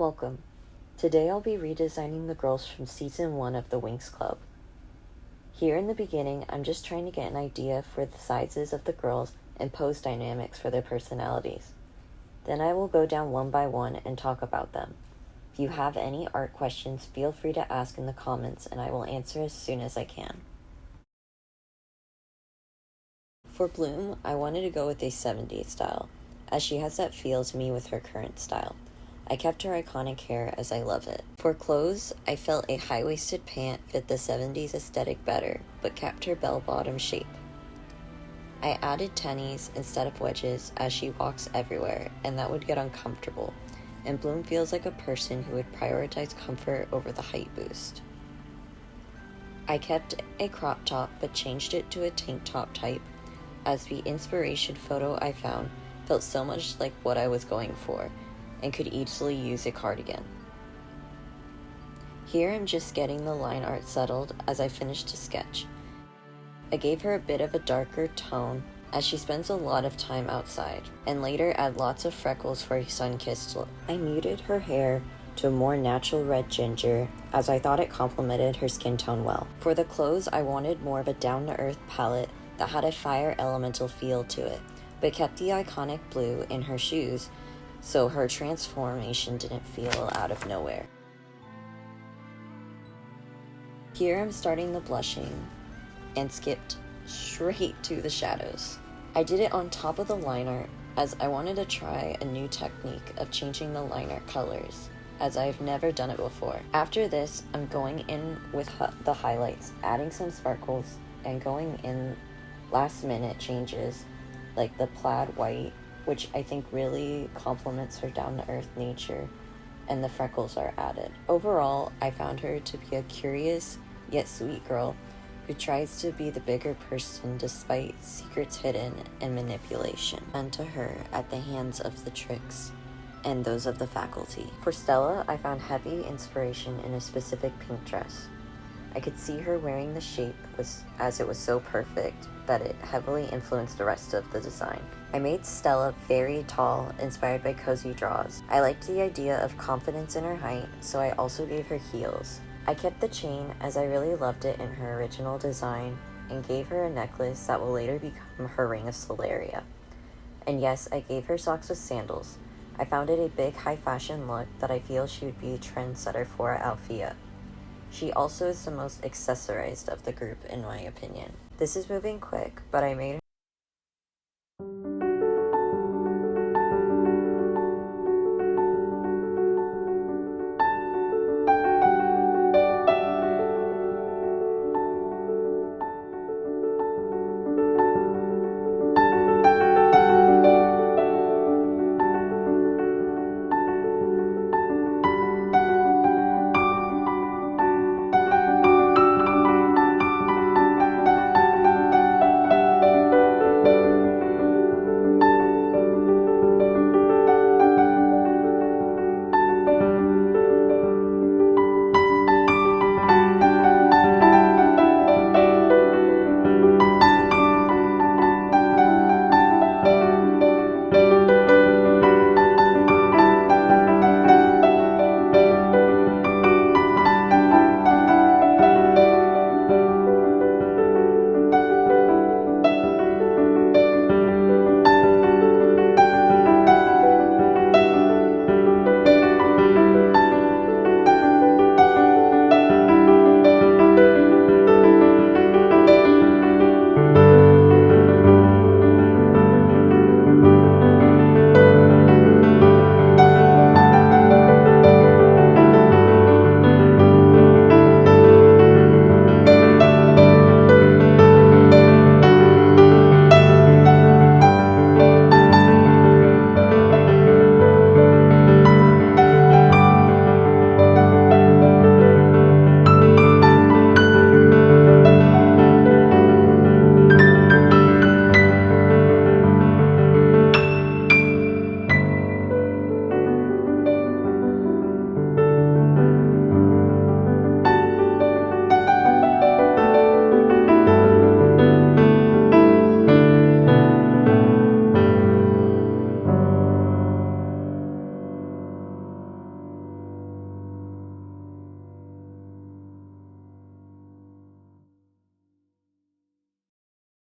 Welcome. Today I'll be redesigning the girls from Season 1 of the Winx Club. Here in the beginning, I'm just trying to get an idea for the sizes of the girls and pose dynamics for their personalities. Then I will go down one by one and talk about them. If you have any art questions, feel free to ask in the comments and I will answer as soon as I can. For Bloom, I wanted to go with a 70s style, as she has that feel to me with her current style. I kept her iconic hair as I love it. For clothes, I felt a high-waisted pant fit the 70s aesthetic better, but kept her bell-bottom shape. I added tennies instead of wedges as she walks everywhere, and that would get uncomfortable, and Bloom feels like a person who would prioritize comfort over the height boost. I kept a crop top but changed it to a tank top type, as the inspiration photo I found felt so much like what I was going for, and could easily use a cardigan. Here I'm just getting the line art settled as I finished to sketch. I gave her a bit of a darker tone as she spends a lot of time outside, and later add lots of freckles for a sun-kissed look. I muted her hair to a more natural red ginger as I thought it complemented her skin tone well. For the clothes, I wanted more of a down-to-earth palette that had a fire elemental feel to it, but kept the iconic blue in her shoes so her transformation didn't feel out of nowhere. Here I'm starting the blushing and skipped straight to the shadows. I did it on top of the line art as I wanted to try a new technique of changing the line art colors, as I've never done it before. After this, I'm going in with the highlights, adding some sparkles, and going in last minute changes like the plaid white, which I think really complements her down-to-earth nature, and the freckles are added. Overall, I found her to be a curious yet sweet girl who tries to be the bigger person despite secrets hidden and manipulation done to her at the hands of the tricks and those of the faculty. For Stella, I found heavy inspiration in a specific pink dress. I could see her wearing the shape as it was so perfect that it heavily influenced the rest of the design. I made Stella very tall, inspired by coziidraws. I liked the idea of confidence in her height, so I also gave her heels. I kept the chain as I really loved it in her original design, and gave her a necklace that will later become her ring of Solaria. And yes, I gave her socks with sandals. I found it a big high fashion look that I feel she would be a trendsetter for at Althea. She also is the most accessorized of the group in my opinion. This is moving quick, but I made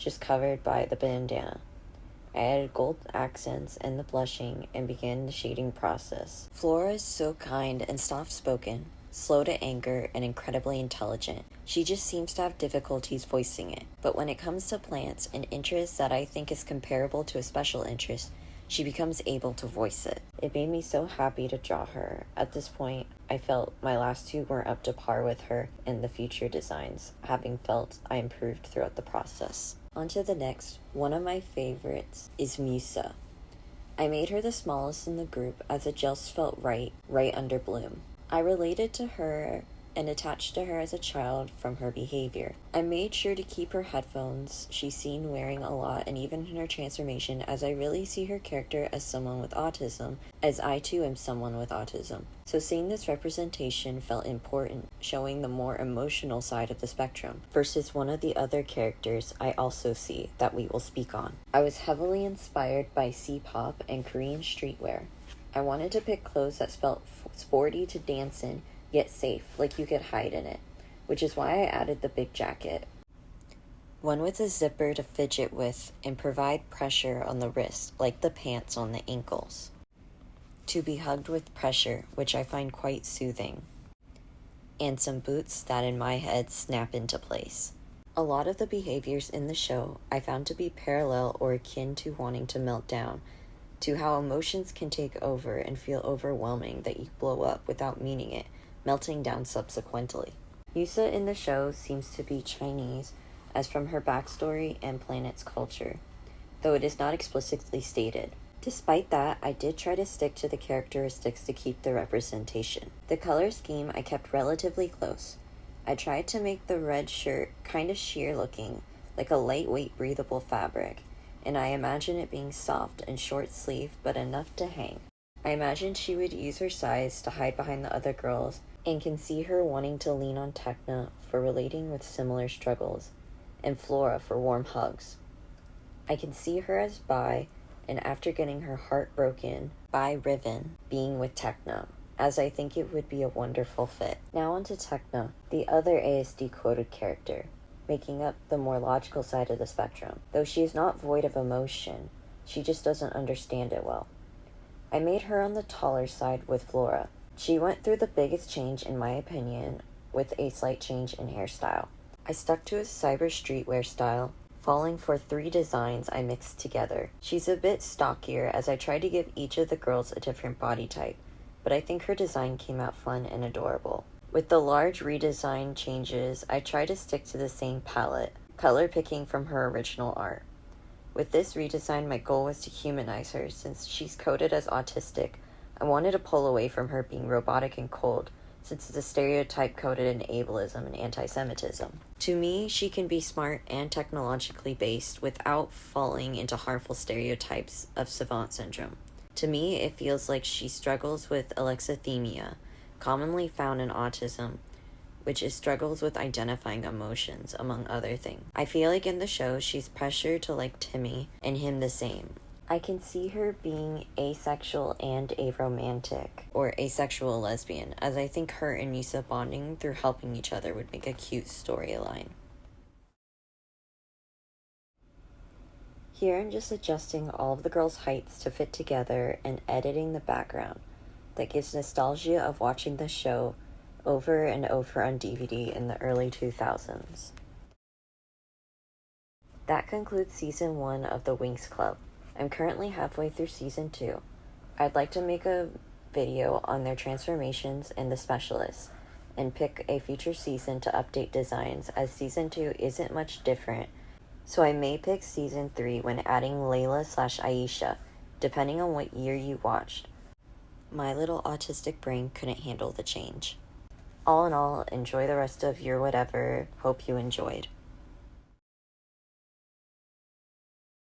just covered by the bandana. I added gold accents and the blushing and began the shading process. Flora is so kind and soft-spoken, slow to anger, and incredibly intelligent. She just seems to have difficulties voicing it. But when it comes to plants, an interest that I think is comparable to a special interest, she becomes able to voice it. It made me so happy to draw her. At this point, I felt my last two weren't up to par with her in the future designs, having felt I improved throughout the process. On to the next. One of my favorites is Musa. I made her the smallest in the group as it just felt right under Bloom. I related to her and attached to her as a child from her behavior. I made sure to keep her headphones she's seen wearing a lot, and even in her transformation, as I really see her character as someone with autism, as I too am someone with autism. So seeing this representation felt important, showing the more emotional side of the spectrum, versus one of the other characters I also see that we will speak on. I was heavily inspired by C-pop and Korean streetwear. I wanted to pick clothes that felt sporty to dance in, yet safe, like you could hide in it, which is why I added the big jacket. One with a zipper to fidget with and provide pressure on the wrist, like the pants on the ankles. To be hugged with pressure, which I find quite soothing. And some boots that in my head snap into place. A lot of the behaviors in the show I found to be parallel or akin to wanting to melt down, to how emotions can take over and feel overwhelming that you blow up without meaning it, melting down subsequently. Yusa in the show seems to be Chinese, as from her backstory and planet's culture, though it is not explicitly stated. Despite that, I did try to stick to the characteristics to keep the representation. The color scheme I kept relatively close. I tried to make the red shirt kind of sheer looking, like a lightweight breathable fabric, and I imagine it being soft and short sleeve but enough to hang. I imagined she would use her size to hide behind the other girls, and can see her wanting to lean on Tekna for relating with similar struggles, and Flora for warm hugs. I can see her as Bai, and after getting her heart broken by Riven, being with Tekna, as I think it would be a wonderful fit. Now on to Tekna, the other ASD quoted character, making up the more logical side of the spectrum. Though she is not void of emotion, she just doesn't understand it well. I made her on the taller side with Flora. She went through the biggest change in my opinion, with a slight change in hairstyle. I stuck to a cyber streetwear style, falling for 3 designs I mixed together. She's a bit stockier as I tried to give each of the girls a different body type, but I think her design came out fun and adorable. With the large redesign changes, I tried to stick to the same palette, color picking from her original art. With this redesign, my goal was to humanize her. Since she's coded as autistic, I wanted to pull away from her being robotic and cold, since it's a stereotype coded in ableism and anti-Semitism. To me, she can be smart and technologically based without falling into harmful stereotypes of savant syndrome. To me, it feels like she struggles with alexithymia, commonly found in autism, which is struggles with identifying emotions, among other things. I feel like in the show, she's pressured to like Timmy, and him the same. I can see her being asexual and aromantic, or asexual lesbian, as I think her and Misa bonding through helping each other would make a cute storyline. Here I'm just adjusting all of the girls' heights to fit together and editing the background. That gives nostalgia of watching the show over and over on DVD in the early 2000s. That concludes Season 1 of the Winx Club. I'm currently halfway through Season 2. I'd like to make a video on their transformations and the specialists, and pick a future season to update designs, as Season 2 isn't much different, so I may pick Season 3 when adding Layla/Aisha, depending on what year you watched. My little autistic brain couldn't handle the change. All in all, enjoy the rest of your whatever. Hope you enjoyed.